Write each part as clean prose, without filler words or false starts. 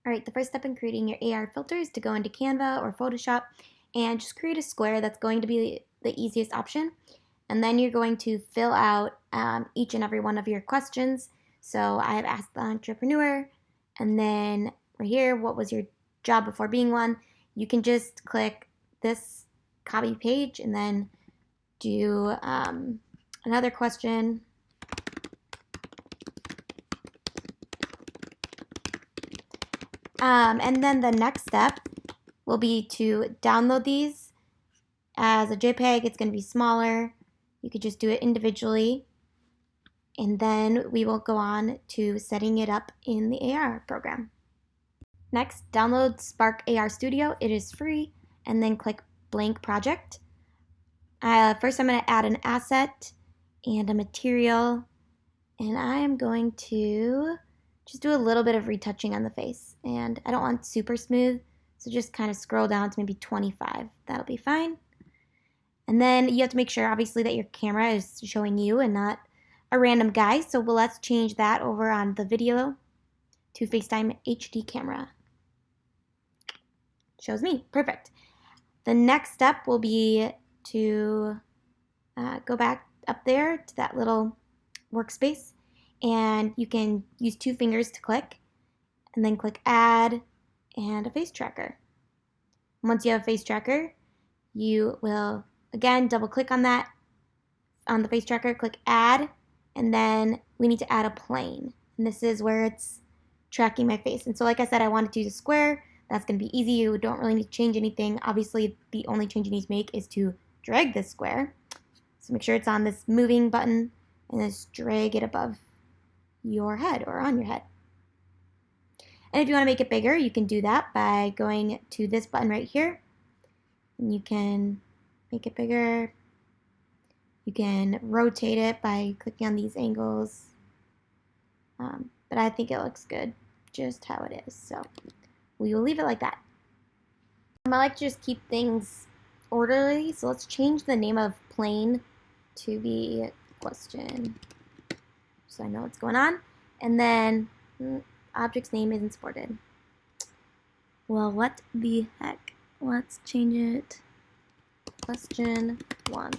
All right, the first step in creating your AR filter is to go into Canva or Photoshop and just create a square. That's going to be the easiest option. And then you're going to fill out each and every one of your questions. So I have asked the entrepreneur, and then right here, what was your job before being one? You can just click this copy page and then do another question. And then the next step will be to download these as a JPEG. It's going to be smaller. You could just do it individually. And then we will go on to setting it up in the AR program. Next, download Spark AR Studio. It is free. And then click blank project. First, I'm going to add an asset and a material. And I am going to just do a little bit of retouching on the face. And I don't want super smooth, so just kind of scroll down to maybe 25. That'll be fine. And then you have to make sure, obviously, that your camera is showing you and not a random guy. So let's change that over on the video to FaceTime HD camera. Shows me. Perfect. The next step will be to go back up there to that little workspace, and you can use 2 fingers to click, and then click add and a face tracker. Once you have a face tracker, you will again double click on that, on the face tracker, click add, and then we need to add a plane. And this is where it's tracking my face. And so like I said, I wanted to use a square. That's going to be easy. You don't really need to change anything. Obviously, the only change you need to make is to drag this square. So make sure it's on this moving button and just drag it above your head or on your head. And if you want to make it bigger, you can do that by going to this button right here. And you can make it bigger. You can rotate it by clicking on these angles. But I think it looks good just how it is. So we will leave it like that. I like to just keep things orderly. So let's change the name of plane to be question, so I know what's going on. And then object's name isn't supported. Well, what the heck? Let's change it. Question 1.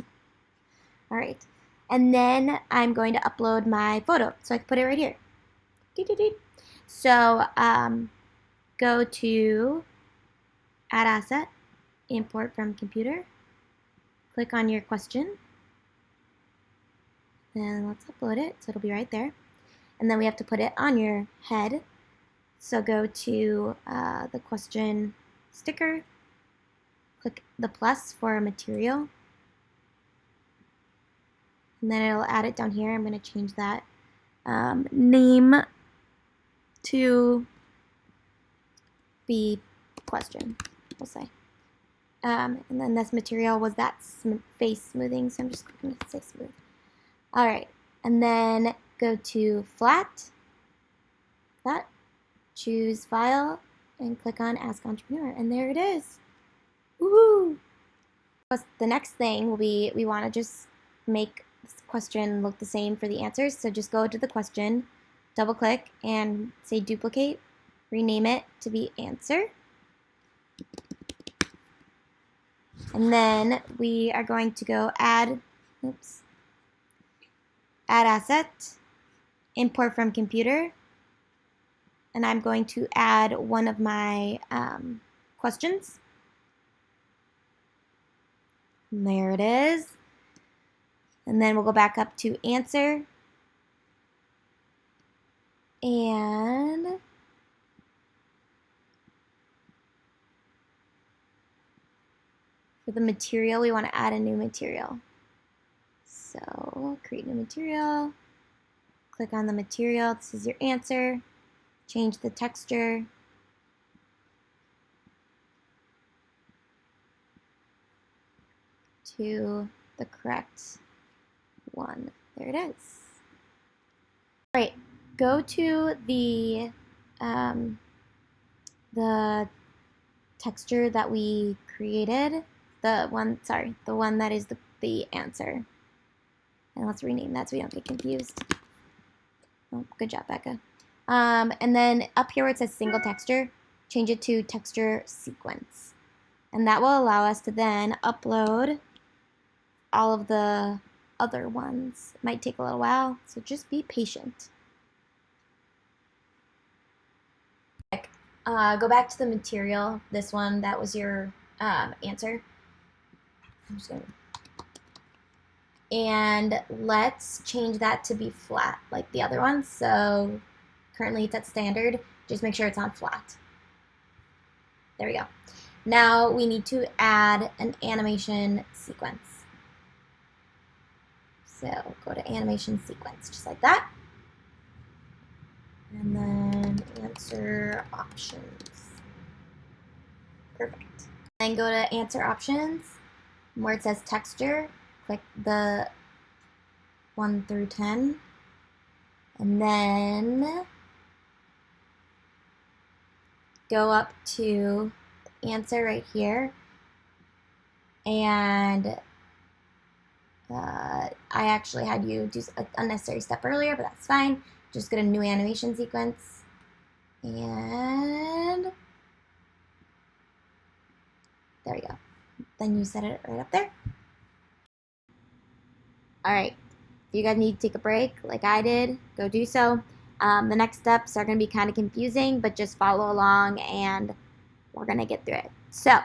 All right. And then I'm going to upload my photo, so I can put it right here. So go to Add Asset, Import from Computer. Click on your question. And let's upload it, so it'll be right there. And then we have to put it on your head. So go to the question sticker. Click the plus for a material. And then it'll add it down here. I'm going to change that name to be question, we'll say. And then this material was that face smoothing, so I'm just clicking to say smooth. All right, and then go to flat, choose file, and click on Ask Entrepreneur, and there it is. Woohoo! The next thing will be we want to just make this question look the same for the answers. So just go to the question, double click, and say duplicate, rename it to be answer. And then we are going to go add asset, import from computer, and I'm going to add one of my questions. And there it is. And then we'll go back up to answer. And for the material, we want to add a new material. So create new material, click on the material, this is your answer, change the texture, to the correct one. There it is. All right, go to the texture that we created, the one that is the answer. And let's rename that so we don't get confused. Oh, good job, Becca. And then up here where it says single texture, change it to texture sequence. And that will allow us to then upload all of the other ones. It might take a little while, so just be patient. Go back to the material, this one, that was your answer. I'm just gonna, and let's change that to be flat like the other one. So currently it's at standard, just make sure it's on flat. There we go. Now we need to add an animation sequence. So go to animation sequence, just like that. And then answer options. Perfect. Then go to answer options, where it says texture, click the 1 through 10. And then go up to answer right here. And I actually had you do an unnecessary step earlier, but that's fine. Just get a new animation sequence. And there we go. Then you set it right up there. Alright, if you guys need to take a break like I did, go do so. The next steps are going to be kind of confusing, but just follow along and we're going to get through it. So,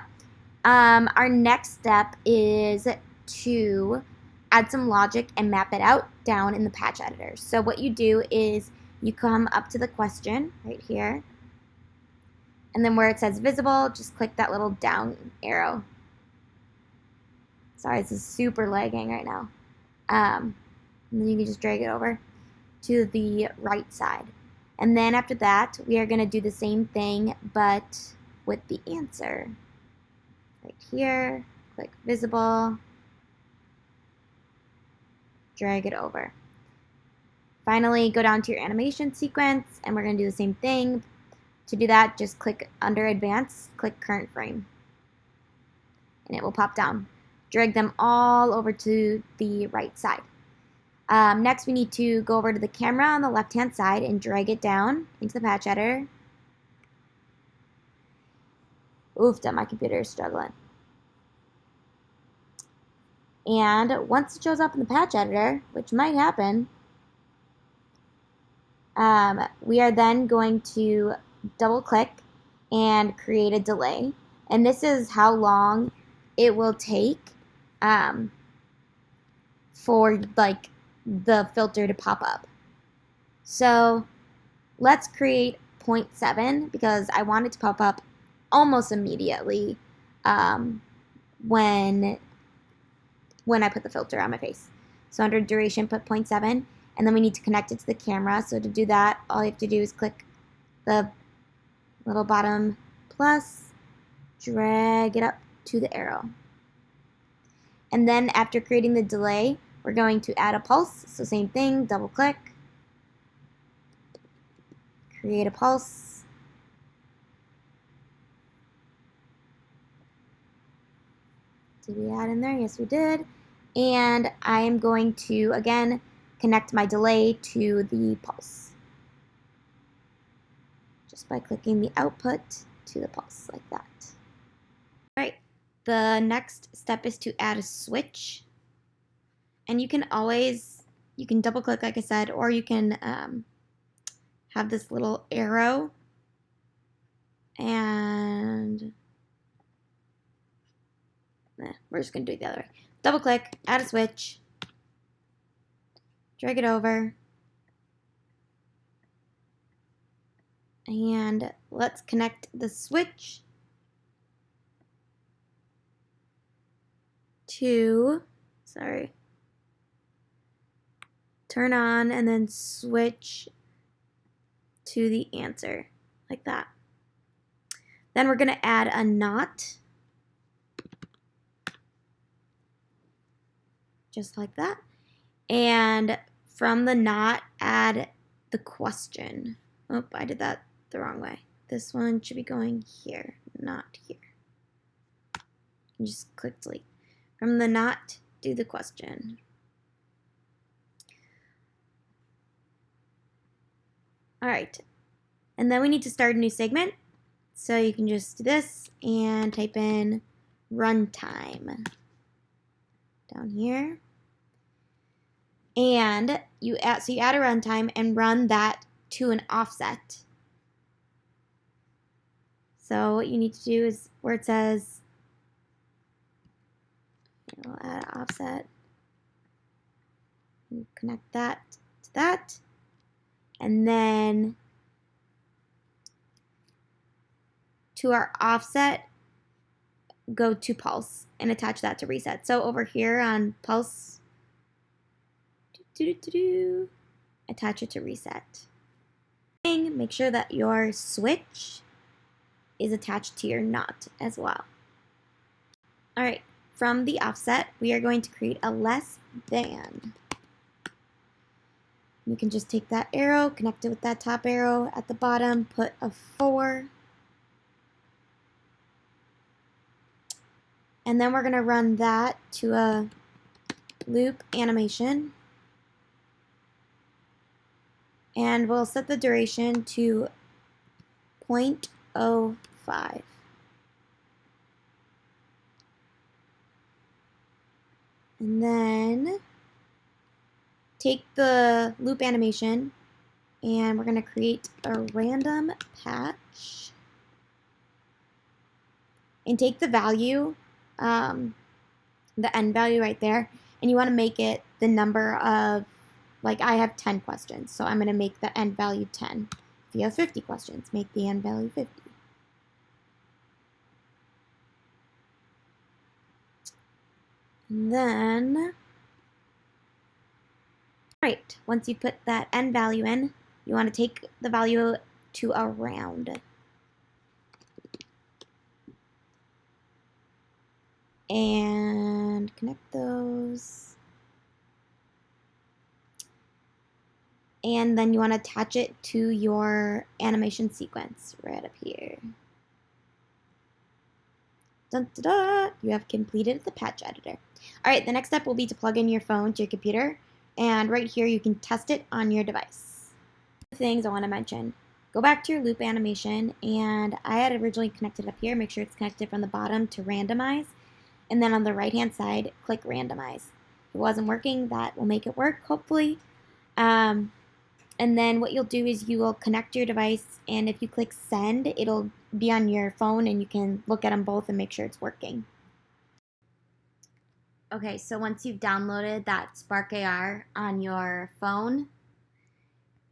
our next step is to add some logic and map it out down in the patch editor. So what you do is you come up to the question right here, and then where it says visible, just click that little down arrow. Sorry, this is super lagging right now. And then you can just drag it over to the right side. And then after that, we are going to do the same thing, but with the answer. Right here, click visible, drag it over. Finally, go down to your animation sequence, and we're going to do the same thing. To do that, just click under advanced, click current frame, and it will pop down. Drag them all over to the right side. Next, we need to go over to the camera on the left-hand side and drag it down into the patch editor. Oofda, my computer is struggling. And once it shows up in the patch editor, which might happen, we are then going to double-click and create a delay. And this is how long it will take for like the filter to pop up. So let's create 0.7 because I want it to pop up almost immediately when I put the filter on my face. So under duration, put 0.7, and then we need to connect it to the camera. So to do that, all you have to do is click the little bottom plus, drag it up to the arrow. And then after creating the delay, we're going to add a pulse. So same thing, double click, create a pulse. Did we add in there? Yes, we did. And I am going to, again, connect my delay to the pulse. Just by clicking the output to the pulse, like that. All right, the next step is to add a switch. And you can double click like I said, or you can have this little arrow and we're just going to do it the other way. Double click, add a switch, drag it over, and let's connect the switch to, turn on and then switch to the answer, like that. Then we're going to add a knot, just like that. And from the knot, add the question. Oh, I did that the wrong way. This one should be going here, not here. And just click delete. From the knot, do the question. All right. And then we need to start a new segment. So you can just do this and type in runtime down here. And you add a runtime and run that to an offset. So what you need to do is where it says, we'll add an offset. You connect that to that. And then to our offset, go to pulse and attach that to reset. So over here on pulse, attach it to reset. Make sure that your switch is attached to your knot as well. All right, from the offset, we are going to create a less than. You can just take that arrow, connect it with that top arrow at the bottom, put a 4. And then we're going to run that to a loop animation. And we'll set the duration to 0.05. And then take the loop animation and we're going to create a random patch. And take the value, the end value right there, and you want to make it the number of, like I have 10 questions, so I'm going to make the end value 10. If you have 50 questions, make the end value 50. And then, right, once you put that end value in, you want to take the value to a round. And connect those. And then you want to attach it to your animation sequence right up here. Dun, da, da. You have completed the patch editor. All right, the next step will be to plug in your phone to your computer. And right here, you can test it on your device. Things I want to mention. Go back to your loop animation, and I had originally connected up here. Make sure it's connected from the bottom to randomize. And then on the right-hand side, click randomize. If it wasn't working, that will make it work, hopefully. And then what you'll do is you will connect your device, and if you click send, it'll be on your phone, and you can look at them both and make sure it's working. Okay, so once you've downloaded that Spark AR on your phone,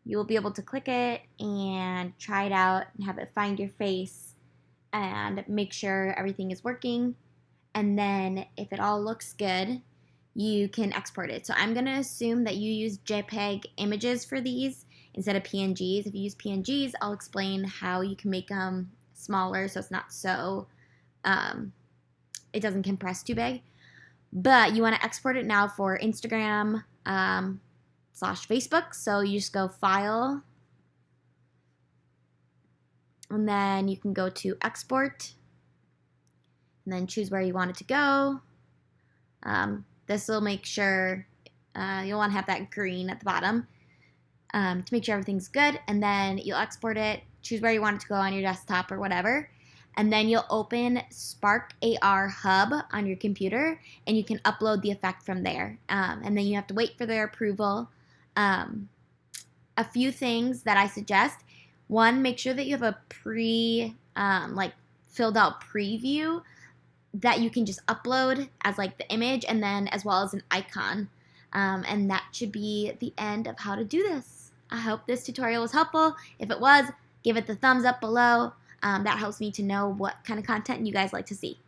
you'll be able to click it and try it out and have it find your face and make sure everything is working. And then if it all looks good, you can export it. So I'm going to assume that you use JPEG images for these instead of PNGs. If you use PNGs, I'll explain how you can make them smaller so it's not so, it doesn't compress too big. But you want to export it now for Instagram / Facebook. So you just go File, and then you can go to Export, and then choose where you want it to go. This will make sure you'll want to have that green at the bottom to make sure everything's good, and then you'll export it, choose where you want it to go on your desktop or whatever, and then you'll open Spark AR Hub on your computer, and you can upload the effect from there, and then you have to wait for their approval. A few things that I suggest: one, make sure that you have a filled out preview that you can just upload as like the image, and then as well as an icon. And that should be the end of how to do this. I hope this tutorial was helpful. If it was, give it the thumbs up below. That helps me to know what kind of content you guys like to see.